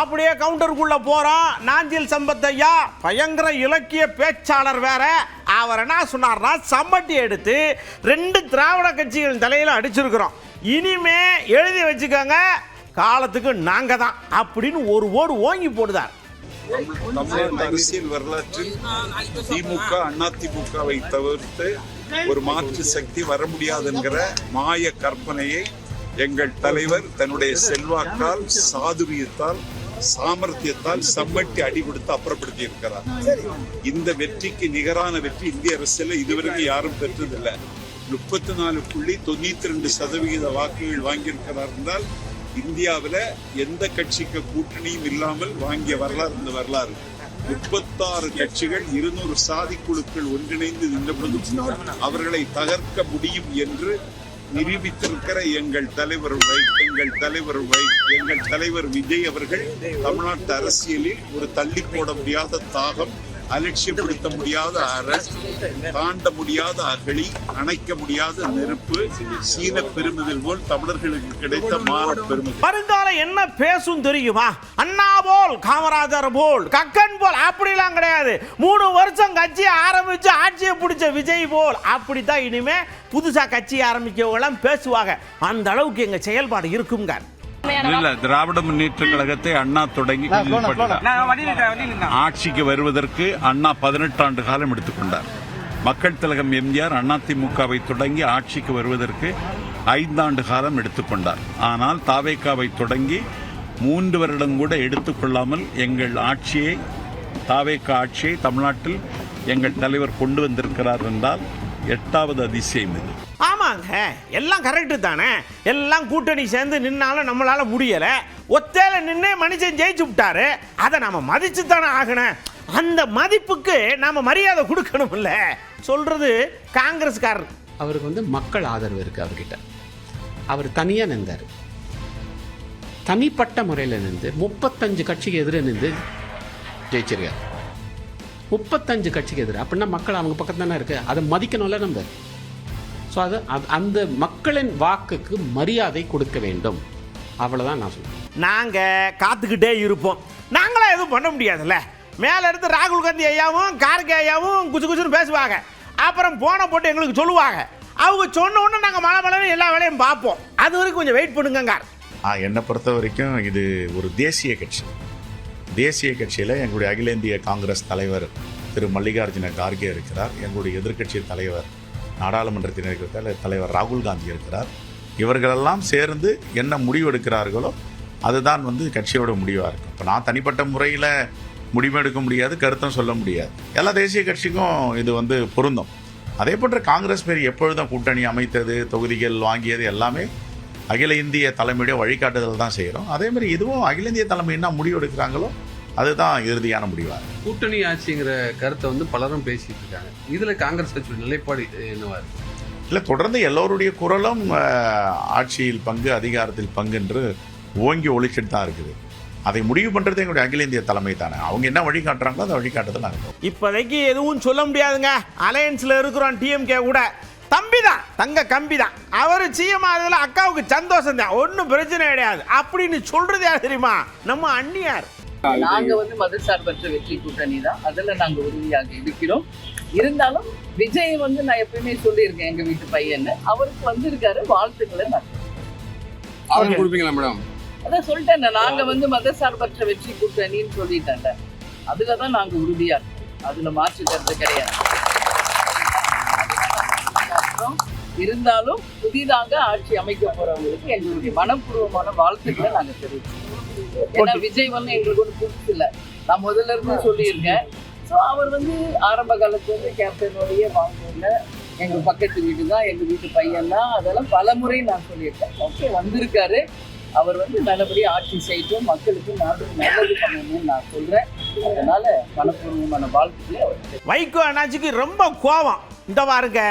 அப்படியே கவுண்டருக்குள்ள போறோம். நாஞ்சில் சம்பத் ஐயா பயங்கர இலக்கிய பேச்சாளர் வேற. அவர் என்ன சொன்னார்னா, சம்மட்டி எடுத்து 2 திராவிட கட்சிகளின் தலையில அடிச்சிருக்கிறோம், இனிமே எழுதி வச்சுக்கோங்க, காலத்துக்கு நாங்க தான் அப்படின்னு ஒரு ஓடு ஓங்கி போடுதார். தமிழ்நாட்டு அரசியல் வரலாற்றில் திமுக அதிமுகவை தவிர்த்து ஒரு மாற்று சக்தி வர முடியாதுங்கிற மாய கற்பனையை எங்கள் தலைவர் தன்னுடைய செல்வாக்கால், சாதுரியத்தால், சாமர்த்தியத்தால் சம்மட்டி அடி கொடுத்து அப்புறப்படுத்தி இருக்கிறார். இந்த வெற்றிக்கு நிகரான வெற்றி இந்திய அரசியல் இதுவரைக்கும் யாரும் பெற்றதில்லை. 34.92% வாக்குகள் வாங்கியிருக்கிறார் என்றால் இந்தியாவில் எந்த கட்சிக்கு கூட்டணியும் இல்லாமல் வாங்கிய வரலாறு இந்த வரலாறு. 36 கட்சிகள் 200 சாதி குழுக்கள் ஒன்றிணைந்து நின்றபொழுது அவர்களை தகர்க்க முடியும் என்று நிரூபித்திருக்கிற எங்கள் தலைவர் விஜய் அவர்கள் தமிழ்நாட்டு அரசியலில் ஒரு தள்ளி போட முடியாத தாகம், அலட்சியப்படுத்த முடியாத தாண்ட முடியாத அகழி, அணைக்க முடியாத நெருப்பு, சீன பெருமிதல் போல் தமிழர்களுக்கு கிடைத்த மான பெருமிதல். வருங்காலம் என்ன பேசும் தெரியுமா? அண்ணா போல், காமராஜர் போல், கக்கன் போல் அப்படிலாம் கிடையாது. 3 வருஷம் கட்சியை ஆரம்பிச்சு ஆட்சியை பிடிச்ச விஜய் போல் அப்படித்தான் இனிமே புதுசா கட்சி ஆரம்பிக்கவங்களாம் பேசுவாங்க. அந்த அளவுக்கு எங்க செயல்பாடு இருக்குங்க. இல்ல, திராவிட முன்னேற்ற கழகத்தை அண்ணா தொடங்கி ஆட்சிக்கு வருவதற்கு அண்ணா 18 ஆண்டு காலம் எடுத்துக்கொண்டார். மக்கள் திலகம் எம்ஜிஆர் அதிமுகவை தொடங்கி ஆட்சிக்கு வருவதற்கு 5 ஆண்டு காலம் எடுத்துக்கொண்டார். ஆனால் தாவேகாவை தொடங்கி 3 வருடம் கூட எடுத்துக்கொள்ளாமல் எங்கள் ஆட்சியை, தாவேகா ஆட்சியை தமிழ்நாட்டில் எங்கள் தலைவர் கொண்டு வந்திருக்கிறார் என்றால் 8வது அதிசயம் இது. ஆமாங்க, எல்லாம் கரெக்டு தானே. எல்லாம் கூட்டணி சேர்ந்து நின்னாலும் நம்மளால முடியல. ஒத்தையில நின்று மனுஷன் ஜெயிச்சு விட்டாரு. அதை நம்ம மதிச்சு தானே ஆகணும். அந்த மதிப்புக்கு நாம மரியாதை கொடுக்கணும். இல்ல சொல்றது காங்கிரஸ்காரர். அவருக்கு மக்கள் ஆதரவு இருக்கு அவர்கிட்ட. அவர் தனியா நின்றார், தனிப்பட்ட முறையில் நின்று 35 கட்சிக்கு எதிர நின்று ஜெயிச்சிருக்கார். 35 கட்சிக்கு எதிர அப்படின்னா மக்கள் அவங்க பக்கத்து தானே இருக்கு. அதை மதிக்கணும்ல நம்ம. ஸோ அது அந்த மக்களின் வாக்குக்கு மரியாதை கொடுக்க வேண்டும். அவ்வளோதான் நான் சொல்லுவேன். நாங்கள் காத்துக்கிட்டே இருப்போம். நாங்களாம் எதுவும் பண்ண முடியாதுல்ல. மேலே இருந்து ராகுல் காந்தி ஐயாவும் கார்கே ஐயாவும் குச்சு குச்சுன்னு பேசுவாங்க. அப்புறம் போன போட்டு எங்களுக்கு சொல்லுவாங்க. அவங்க சொன்ன உடனே நாங்கள் மழை எல்லா வேலையும் பார்ப்போம். அது வரைக்கும் கொஞ்சம் வெயிட் பண்ணுங்க. என்னை பொறுத்த வரைக்கும் இது ஒரு தேசிய கட்சி. தேசிய கட்சியில் எங்களுடைய அகில இந்திய காங்கிரஸ் தலைவர் திரு மல்லிகார்ஜுன கார்கே இருக்கிறார். எங்களுடைய எதிர்க்கட்சி தலைவர், நாடாளுமன்றத்தில் இருக்கிற தலைவர் ராகுல் காந்தி இருக்கிறார். இவர்களெல்லாம் சேர்ந்து என்ன முடிவு எடுக்கிறார்களோ அதுதான் கட்சியோட முடிவாக இருக்கும். இப்போ நான் தனிப்பட்ட முறையில் முடிவு எடுக்க முடியாது, கருத்தும் சொல்ல முடியாது. எல்லா தேசிய கட்சிக்கும் இது பொருந்தும். அதே போன்ற காங்கிரஸ் பேர் எப்பொழுதும் கூட்டணி அமைத்தது, தொகுதிகள் வாங்கியது எல்லாமே அகில இந்திய தலைமையுடைய வழிகாட்டுதல் தான் செய்கிறோம். அதே மாதிரி இதுவும் அகில இந்திய தலைமை என்ன முடிவு எடுக்கிறாங்களோ அதுதான் இறுதியான முடிவாக. கூட்டணி ஆட்சிங்கிற கருத்தை பலரும் பேசிட்டு இருக்காங்க. இதுல காங்கிரஸ் கட்சியோட நிலைப்பாடு என்னவா இருக்கு? இல்லை, தொடர்ந்து எல்லோருடைய குரலும் ஆட்சியில் பங்கு, அதிகாரத்தில் பங்கு என்று ஓங்கி ஒழிச்சிட்டு தான் இருக்குது. அதை முடிவு பண்றது எங்களுடைய அகில இந்திய தலைமை தானே. அவங்க என்ன வழிகாட்டுறாங்களோ அதை வழிகாட்டுறது நாங்கள். இப்போதைக்கு எதுவும் சொல்ல முடியாதுங்க. அலையன்ஸ்ல இருக்கிறோம் டிஎம்கே கூட. தம்பி தான், தங்க கம்பி தான். அவர் சிஎம் ஆகுதுல அக்காவுக்கு சந்தோஷம் தான், ஒன்றும் பிரச்சனை கிடையாது அப்படின்னு சொல்றது யார் தெரியுமா? நம்ம அண்ணியார். நாங்க மதசார்பற்ற வெற்றி கூட்டணி தான். அதுல நாங்க உறுதியாக இருக்கிறோம். இருந்தாலும் விஜய் நான் எப்பயுமே சொல்லியிருக்கேன், எங்க வீட்டு பையன் அவருக்கு வந்திருக்காரு, வாழ்த்துக்களை நான் கொடுப்பீங்களா மேடம்? அதான் சொல்லிட்டேன், நாங்க மதசார்பற்ற வெற்றி கூட்டணின்னு சொல்லிட்டேன். அதுலதான் நாங்க உறுதியா இருக்கோம். அதுல மாற்றுக்கிறது கிடையாது. இருந்தாலும் புதிதாக ஆட்சி அமைக்க போறவங்களுக்கு எங்களுடைய மனப்பூர்வமான வாழ்த்துக்களை நாங்க தெரிவிச்சோம். ஏன்னா விஜய் எங்களுக்கு புதுசு இல்லை, நான் முதல்ல இருந்து சொல்லியிருக்கேன். ஸோ அவர் ஆரம்ப காலத்துல கேப்டனோடைய வாழ்க்கையில எங்க பக்கத்து வீடு தான், எங்க வீட்டு பையன் தான், அதெல்லாம் பல முறை நான் சொல்லியிருக்கேன். ஓகே, வந்திருக்காரு. அவர் நல்லபடியாக ஆட்சி செய்யட்டும், மக்களுக்கு நாட்டுக்கு நல்லது பண்ணணும்னு நான் சொல்றேன். அதனால மனப்பூர்வமான வாழ்த்துக்களை அவர். வைகோ அண்ணாச்சிக்கு ரொம்ப கோபம். இந்த பாருங்க,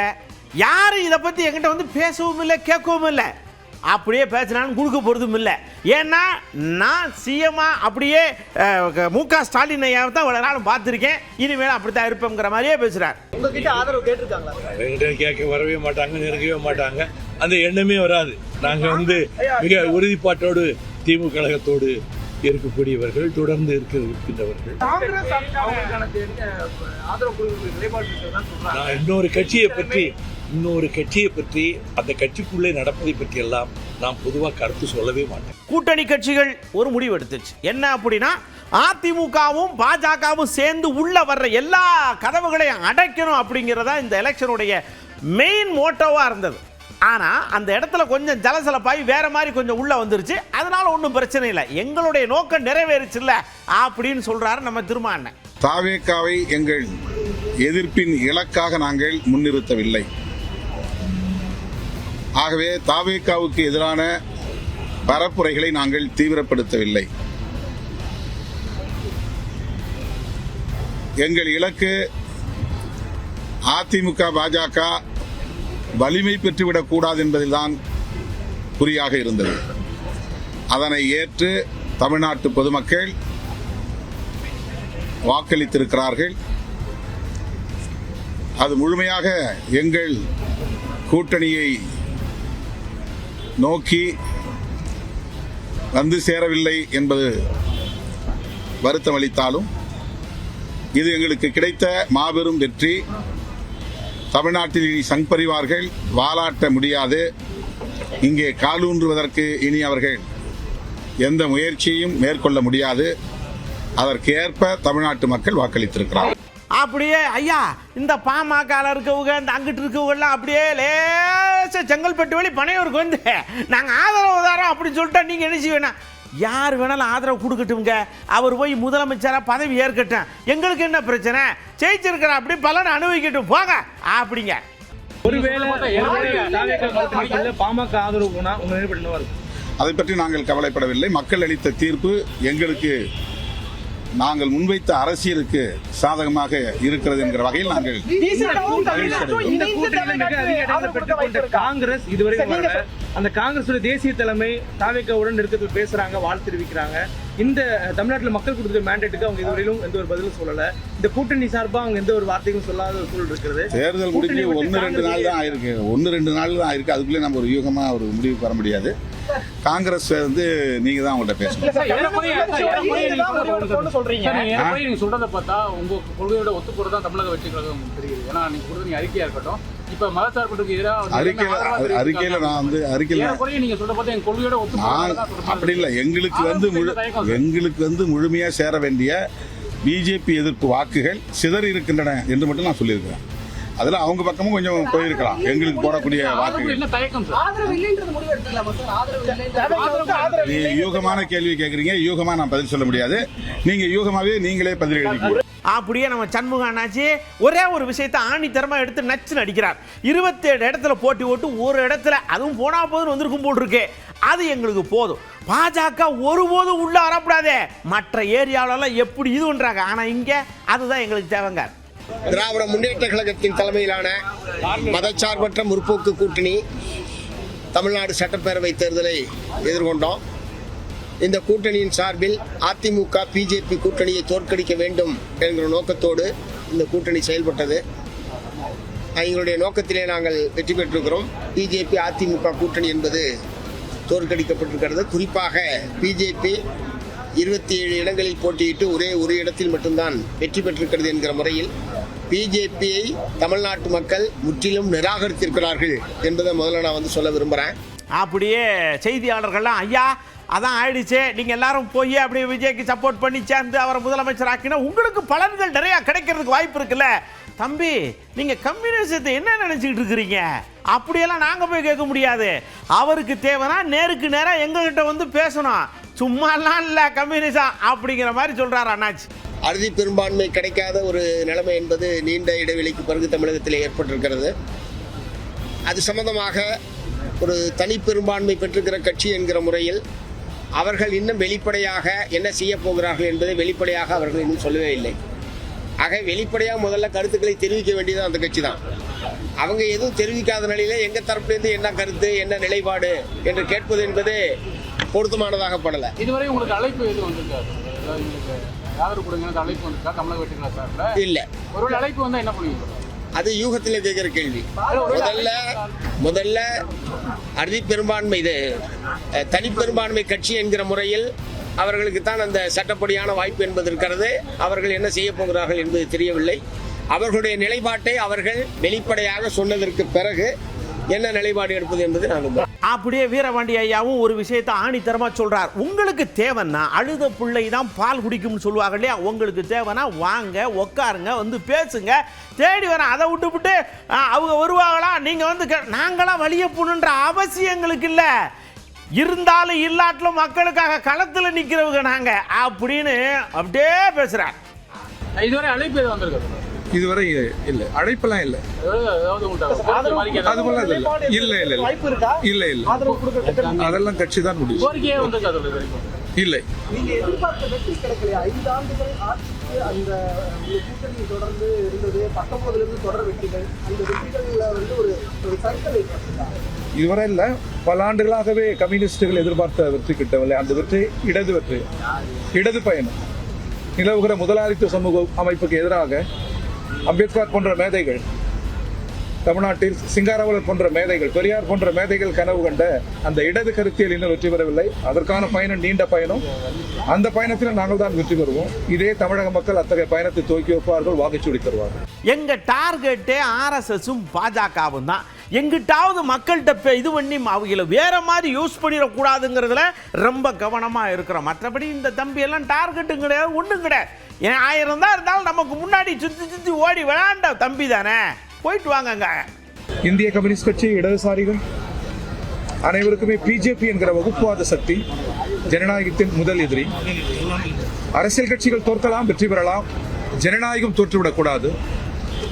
யாரும் இதை பற்றி என்கிட்ட பேசவும் இல்லை, கேட்கவும் இல்லை. அப்படியே பேசினாலும் கொடுக்க போகிறதும் இல்லை. ஏன்னா நான் சிஎம்மா அப்படியே முக ஸ்டாலின் ஐயாவை தான் இவ்வளோ நாளும் பார்த்துருக்கேன். இனிமேல் அப்படித்தான் இருப்பேங்கிற மாதிரியே பேசுகிறார். உங்ககிட்ட ஆதரவு கேட்டிருக்காங்களா? கேட்க வரவே மாட்டாங்க, நெருங்கவே மாட்டாங்க. அந்த எண்ணமே வராது. நாங்கள் மிக உறுதிப்பாட்டோடு திமுக கழகத்தோடு இருக்கக்கூடியவர்கள், தொடர்ந்து இருக்கின்றவர்கள். நான் இன்னொரு கட்சியை பற்றி அந்த கட்சிக்குள்ளே நடப்பதை பற்றி எல்லாம் நான் பொதுவாக கருத்து சொல்லவே மாட்டேன். கூட்டணி கட்சிகள் ஒரு முடிவு எடுத்துச்சு. என்ன அப்படின்னா, அதிமுகவும் பாஜகவும் சேர்ந்து உள்ள வர்ற எல்லா கதவுகளையும் அடைக்கணும் அப்படிங்கிறதா இந்த எலெக்ஷனுடைய மெயின் மோட்டோவா இருந்தது. ஆனா அந்த இடத்துல கொஞ்சம் ஜலசலப்பாய் வேற மாதிரி கொஞ்சம் உள்ள வந்துருச்சு. அதனால ஒன்றும் பிரச்சனை இல்லை, எங்களுடைய நோக்கம் நிறைவேறுச்சு இல்ல அப்படின்னு சொல்றாரு நம்ம திருமாவளவன். தாவேகாவை எங்கள் எதிர்ப்பின் இலக்காக நாங்கள் முன்னிறுத்தவில்லை. ஆகவே தாவேகாவுக்கு எதிரான பரப்புரைகளை நாங்கள் தீவிரப்படுத்தவில்லை. எங்கள் இலக்கு அதிமுக பாஜக வலிமை பெற்றுவிடக் கூடாது என்பதில்தான் குறியாக இருந்தது. அதனை ஏற்று தமிழ்நாட்டு பொதுமக்கள் வாக்களித்திருக்கிறார்கள். அது முழுமையாக எங்கள் கூட்டணியை நோக்கி வந்து சேரவில்லை என்பது வருத்தம் அளித்தாலும் இது எங்களுக்கு கிடைத்த மாபெரும் வெற்றி. தமிழ்நாட்டில் இனி சங் பரிவார்கள் வாலாட்ட முடியாது. இங்கே காலூன்றுவதற்கு இனி அவர்கள் எந்த முயற்சியையும் மேற்கொள்ள முடியாது. அதற்கு ஏற்ப தமிழ்நாட்டு மக்கள் வாக்களித்திருக்கிறார். அப்படியே ஐயா இந்த பாமக இருக்கவங்க இந்த அங்கிட்டு இருக்கவங்கலாம் அப்படியே லேச செங்கல்பட்டு வழி பனையூருக்கு வந்து நாங்கள் ஆதரவு தரோம் அப்படின்னு சொல்லிட்டா நீங்கள் என்ன செய்வேனா, யார் வேணாலும் ஆதரவு கொடுக்கட்டும்ங்க, அவர் போய் முதலமைச்சராக பதவி ஏற்கட்டும், எங்களுக்கு என்ன பிரச்சனை, ஜெயிச்சிருக்கிற அப்படி பலனை அனுபவிக்கட்டும் போங்க அப்படிங்க. பாமக ஆதரவு போனா உங்க நிலைப்பாடு என்னவா இருக்கும்? அதை பற்றி நாங்கள் கவலைப்படவில்லை. மக்கள் அளித்த தீர்ப்பு எங்களுக்கு நாங்கள் முன்வைத்த அரசியலுக்கு சாதகமாக இருக்கிறது என்கிற வகையில் நாங்கள் காங்கிரஸ் இதுவரை அந்த காங்கிரஸ் தேசிய தலைமை தாவேகாவுடன் நெருக்கத்தில் பேசுறாங்க, வாழ்த்து தெரிவிக்கிறாங்க. இந்த தமிழ்நாட்டில் மக்கள் கொடுத்த மேண்டேட்டுக்கு அவங்க இதுவரையிலும் எந்த ஒரு பதிலும் சொல்லல. இந்த கூட்டணி சார்பாக அவங்க எந்த ஒரு வார்த்தையும் சொல்லாத ஒரு சூழல் இருக்கிறது. தேர்தல் முடிஞ்சு 1-2 நாள் தான் ஆயிருக்கு. 1-2 நாள் தான் ஆயிருக்கு. அதுக்குள்ளே நம்ம ஒரு யூகமா ஒரு முடிவுக்கு வர முடியாது. காங்கிரஸ் வந்து நீங்க தான் அவங்கள்ட்ட பேசணும். நீங்க சொல்றதை பார்த்தா உங்க கொள்கையோட ஒத்து போறதா தமிழக வெற்றி கழகம் தெரியுது. ஏன்னா நீங்க கொடுத்த அறிக்கையா இருக்கட்டும், இப்ப மதசார்புக்கு எதிராக அறிக்கையில நான் வந்து அறிக்கையில நீங்க சொல்ற பார்த்தா எங்க கொள்கையோட ஒத்து அப்படி இல்லை. எங்களுக்கு வந்து முழுமையா சேர வேண்டிய பிஜேபி எதிர்ப்பு வாக்குகள் சிதறி இருக்கின்றன என்று மட்டும் நான் சொல்லியிருக்கிறேன். அதுல அவங்க பக்கமும் கொஞ்சம் போயிருக்கலாம். எங்களுக்கு போடக்கூடிய வாக்குகள் யூகமான கேள்வி கேட்குறீங்க. யூகமா நான் பதில் சொல்ல முடியாது. நீங்க யூகமாவே நீங்களே பதில் எழுதிக்கணும். அப்படியே நம்ம சண்முக அண்ணாச்சி ஒரே ஒரு விஷயத்தை ஆணித்தரமா எடுத்து நச்சு நடிக்கிறார். 27 இடத்துல போட்டி ஓட்டு ஒரு இடத்துல அதுவும் போனா போதுன்னு வந்திருக்கும் போல் இருக்கு. அது எங்களுக்கு போதும். பாஜக ஒருபோதும் உள்ள வரக்கூடாது. மற்ற ஏரியாவிலலாம் எப்படி இது பண்றாங்க, ஆனா இங்க அதுதான் எங்களுக்கு தேவைங்க. திராவிட முன்னேற்ற கழகத்தின் தலைமையிலான மதச்சார்பற்ற முற்போக்கு கூட்டணி தமிழ்நாடு சட்டப்பேரவை தேர்தலை எதிர்கொண்டோம். இந்த கூட்டணியின் சார்பில் அதிமுக பிஜேபி கூட்டணியை தோற்கடிக்க வேண்டும் என்கிற நோக்கத்தோடு இந்த கூட்டணி செயல்பட்டது. எங்களுடைய நோக்கத்திலே நாங்கள் வெற்றி பெற்றிருக்கிறோம். பிஜேபி அதிமுக கூட்டணி என்பது தோற்கடிக்கப்பட்டிருக்கிறது. குறிப்பாக பிஜேபி 27 இடங்களில் போட்டியிட்டு ஒரே ஒரு இடத்தில் மட்டும்தான் வெற்றி பெற்றிருக்கிறது என்கிற முறையில் பிஜேபியை தமிழ்நாட்டு மக்கள் முற்றிலும் நிராகரித்திருக்கிறார்கள் என்பதை முதல்ல நான் வந்து சொல்ல விரும்புகிறேன். அப்படியே செய்தியாளர்கள்லாம் ஐயா அதான் ஆயிடுச்சு, நீங்க எல்லாரும் போய் அப்படியே விஜய்க்கு சப்போர்ட் பண்ணி சேர்ந்து அவரை முதலமைச்சர் ஆக்கினா உங்களுக்கு பலன்கள் நிறைய கிடைக்கிறதுக்கு வாய்ப்பு இருக்குல்ல. தம்பி நீங்க கம்யூனிசத்தை என்ன நினைச்சிட்டு இருக்கிறீங்க? அப்படியெல்லாம் நாங்க போய் கேட்க முடியாது. அவருக்கு தேவைன்னா நேருக்கு நேரம் எங்ககிட்ட வந்து பேசணும். சும்மாலாம் இல்ல கம்யூனிசம் அப்படிங்கிற மாதிரி சொல்றாரு அண்ணாச்சி. அறுதி பெரும்பான்மை கிடைக்காத ஒரு நிலைமை என்பது நீண்ட இடைவெளிக்கு பிறகு தமிழகத்தில் ஏற்பட்டிருக்கிறது. அது சம்பந்தமாக ஒரு தனி பெரும்பான்மை பெற்றிருக்கிற கட்சி என்கிற முறையில் அவர்கள் இன்னும் வெளிப்படையாக என்ன செய்ய போகிறார்கள் என்பதை வெளிப்படையாக அவர்கள் இன்னும் சொல்லவே இல்லை. ஆக வெளிப்படையாக முதல்ல கருத்துக்களை தெரிவிக்க வேண்டியது அந்த கட்சி தான். அவங்க எதுவும் தெரிவிக்காத நிலையில எங்க தரப்புலேருந்து என்ன கருத்து என்ன நிலைப்பாடு என்று கேட்பது என்பது பொருத்தமானதாக படலை. இதுவரை உங்களுக்கு அழைப்பு எதுவும் வந்திருக்காரு? ஆதரவு கொடுங்க அழைப்பு வந்திருக்கா தமிழக வெற்றி கழகத்துல? இல்ல. ஒரு அழைப்பு வந்தா என்ன பண்ணுவீங்க? அது யூகத்தில் கேட்கிற கேள்வி. முதல்ல அறுதி பெரும்பான்மை இது தனி பெரும்பான்மை கட்சி என்கிற முறையில் அவர்களுக்கு தான் அந்த சட்டப்படியான வாய்ப்பு என்பது இருக்கிறது. அவர்கள் என்ன செய்ய போகிறார்கள் என்பது தெரியவில்லை. அவர்களுடைய நிலைப்பாட்டை அவர்கள் வெளிப்படையாக சொன்னதற்கு பிறகு என்ன நிலைப்பாடு எடுப்பது என்பது நான் அப்படியே வீரபாண்டி ஐயாவும் ஒரு விஷயத்தை ஆணித்தரமா சொல்றார். உங்களுக்கு தேவைன்னா அழுத பிள்ளை தான் பால் குடிக்கும்னு சொல்லுவாங்க இல்லையா, உங்களுக்கு தேவைன்னா வாங்க உட்காருங்க வந்து பேசுங்க, தேடி வரேன். அதை விட்டுவிட்டு அவங்க வருவாங்களா நீங்க வந்து நாங்களாம் வழிய போகணுன்ற அவசியம் எங்களுக்கு இல்லை, இருந்தாலும் இல்லாட்டிலும் மக்களுக்காக களத்தில் நிற்கிறவங்க நாங்க அப்படின்னு அப்படியே பேசுறார். இதுவரை அழைப்பு எதுவும் வந்திருக்கு? இதுவரை இல்லை, அழைப்பெல்லாம் இல்லை. அதெல்லாம் கட்சி தான் முடியும். இல்லை, இதுவரை இல்லை. பல ஆண்டுகளாகவே கம்யூனிஸ்டுகள் எதிர்பார்த்த வெற்றி கிட்டவில்லை. அந்த வெற்றி இடது பயணம் நிலவுகிற முதலாளித்துவ சமூக அமைப்புக்கு எதிராக அம்பேத்கர் போன்ற மேதைகள், தமிழ்நாட்டில் சிங்காரவேலர் போன்ற மேதைகள், பெரியார் போன்ற மேதைகள் கனவு கண்ட அந்த இடது கருத்தியல் இன்னும் வெற்றி பெறவில்லை. அதற்கான பயணம் நீண்ட பயணம். அந்த பயணத்தில் நாங்கள் தான் வெற்றி பெறுவோம். இதே தமிழக மக்கள் அத்தகைய பயணத்தை துவக்கி வைப்பார்கள், வாக்குச்சூடி தருவார்கள். எங்க டார்கெட்டே ஆர்எஸ்எஸும் பாஜகவும் தான். எங்கிட்டாவது மக்கள்கிட்ட இது பண்ணி அவங்கள வேற மாதிரி யூஸ் பண்ணிடக்கூடாதுங்கிறதுல ரொம்ப கவனமாக இருக்கிறோம். மற்றபடி இந்த தம்பி எல்லாம் டார்கெட்டும் கிடையாது, ஒன்றும் கிடையாது. 1000 தான் இருந்தாலும் நமக்கு முன்னாடி சுற்றி ஓடி விளையாண்ட தம்பி தானே, போயிட்டு வாங்க. இந்திய கம்யூனிஸ்ட் கட்சி, இடதுசாரிகள் அனைவருக்குமே பிஜேபி என்கிற வகுப்புவாத சக்தி ஜனநாயகத்தின் முதல் எதிரி. அரசியல் கட்சிகள் தோற்கலாம், வெற்றி பெறலாம், ஜனநாயகம் தோற்றுவிடக்கூடாது.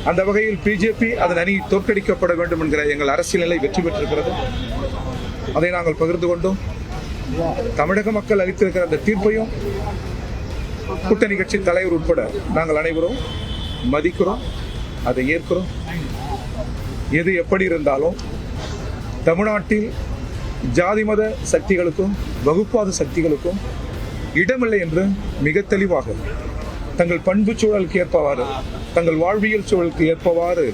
அந்த வகையில் பிஜேபி அதன் அணி தோற்கடிக்கப்பட வேண்டும் என்கிற எங்கள் அரசியல் நிலை வெற்றி பெற்றிருக்கிறது. அதை நாங்கள் பகிர்ந்து கொண்டோம். தமிழக மக்கள் அளித்திருக்கிற அந்த தீர்ப்பையும் கூட்டணி கட்சி தலைவர் உட்பட நாங்கள் அனைவரும் மதிக்கிறோம், அதை ஏற்கிறோம். எது எப்படி இருந்தாலும் தமிழ்நாட்டில் ஜாதி மத சக்திகளுக்கும் வகுப்பாத சக்திகளுக்கும் இடமில்லை என்று மிக தெளிவாக தங்கள் பண்பு சூழலுக்கு ஏற்பவாறு, தங்கள் வாழ்வியல் சூழலுக்கு ஏற்பவாறு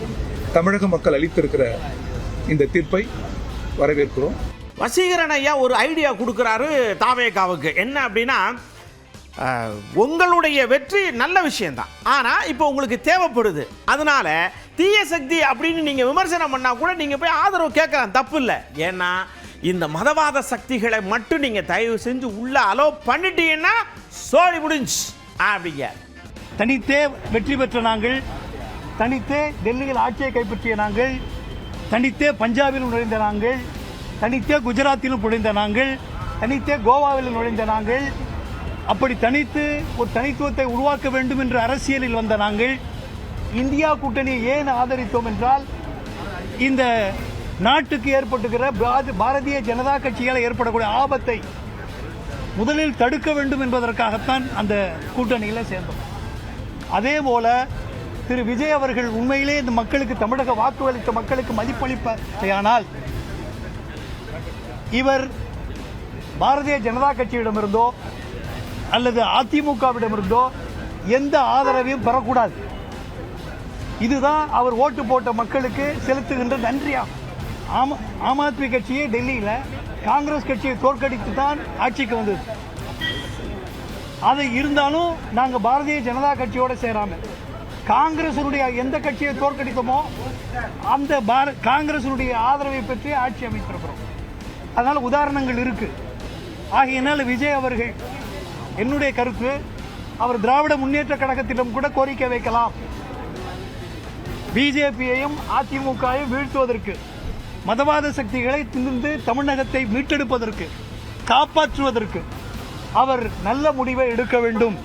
தமிழக மக்கள் அளித்திருக்கிற இந்த தீர்ப்பை வரவேற்கிறோம். வசீகரன் ஐயா ஒரு ஐடியா கொடுக்குறாரு தாவேகாவுக்கு. என்ன அப்படின்னா, உங்களுடைய வெற்றி நல்ல விஷயம்தான், ஆனால் இப்போ உங்களுக்கு தேவைப்படுது. அதனால தீய சக்தி அப்படின்னு நீங்கள் விமர்சனம் பண்ணால் கூட நீங்கள் போய் ஆதரவு கேட்கலாம், தப்பு இல்லை. ஏன்னா இந்த மதவாத சக்திகளை மட்டும் நீங்கள் தயவு செஞ்சு உள்ள அலோவ் பண்ணிட்டீங்கன்னா சோழி முடிஞ்சு அப்படிங்க. தனித்தே வெற்றி பெற்ற நாங்கள், தனித்தே டெல்லியில் ஆட்சியை கைப்பற்றிய நாங்கள், தனித்தே பஞ்சாபில் நுழைந்த நாங்கள், தனித்தே குஜராத்திலும் நுழைந்த நாங்கள், தனித்தே கோவாவில் நுழைந்த நாங்கள், அப்படி தனித்து ஒரு தனித்துவத்தை உருவாக்க வேண்டும் என்ற அரசியலில் வந்த நாங்கள் இந்தியா கூட்டணியை ஏன் ஆதரித்தோம் என்றால், இந்த நாட்டுக்கு ஏற்பட்டுகிற பாரதிய ஜனதா கட்சியால் ஏற்படக்கூடிய ஆபத்தை முதலில் தடுக்க வேண்டும் என்பதற்காகத்தான் அந்த கூட்டணியில் சேர்ந்தோம். அதே போல திரு விஜய் அவர்கள் உண்மையிலே இந்த மக்களுக்கு, தமிழக வாக்குகளித்த மக்களுக்கு மதிப்பளிப்பதையானால் இவர் பாரதிய ஜனதா கட்சியிடமிருந்தோ அல்லது அதிமுகவிடமிருந்தோ எந்த ஆதரவையும் பெறக்கூடாது. இதுதான் அவர் ஓட்டு போட்ட மக்களுக்கு செலுத்துகின்ற நன்றியாகும். ஆம் ஆத்மி கட்சியை டெல்லியில் காங்கிரஸ் கட்சியை தோற்கடித்து தான் ஆட்சிக்கு வந்தது. அது இருந்தாலும் நாங்கள் பாரதிய ஜனதா கட்சியோடு சேராமல் காங்கிரஸுடைய எந்த கட்சியை தோற்கடித்தோமோ அந்த காங்கிரஸுடைய ஆதரவை பெற்று ஆட்சி அமைத்திருக்கிறோம். அதனால் உதாரணங்கள் இருக்குது. ஆகையினால் விஜய் அவர்கள், என்னுடைய கருத்து, அவர் திராவிட முன்னேற்ற கழகத்திடம் கூட கோரிக்கை வைக்கலாம். பிஜேபியையும் அதிமுகவையும் வீழ்த்துவதற்கு, மதவாத சக்திகளை திணிந்து தமிழகத்தை மீட்டெடுப்பதற்கு, காப்பாற்றுவதற்கு அவர் நல்ல முடிவை எடுக்க வேண்டும்.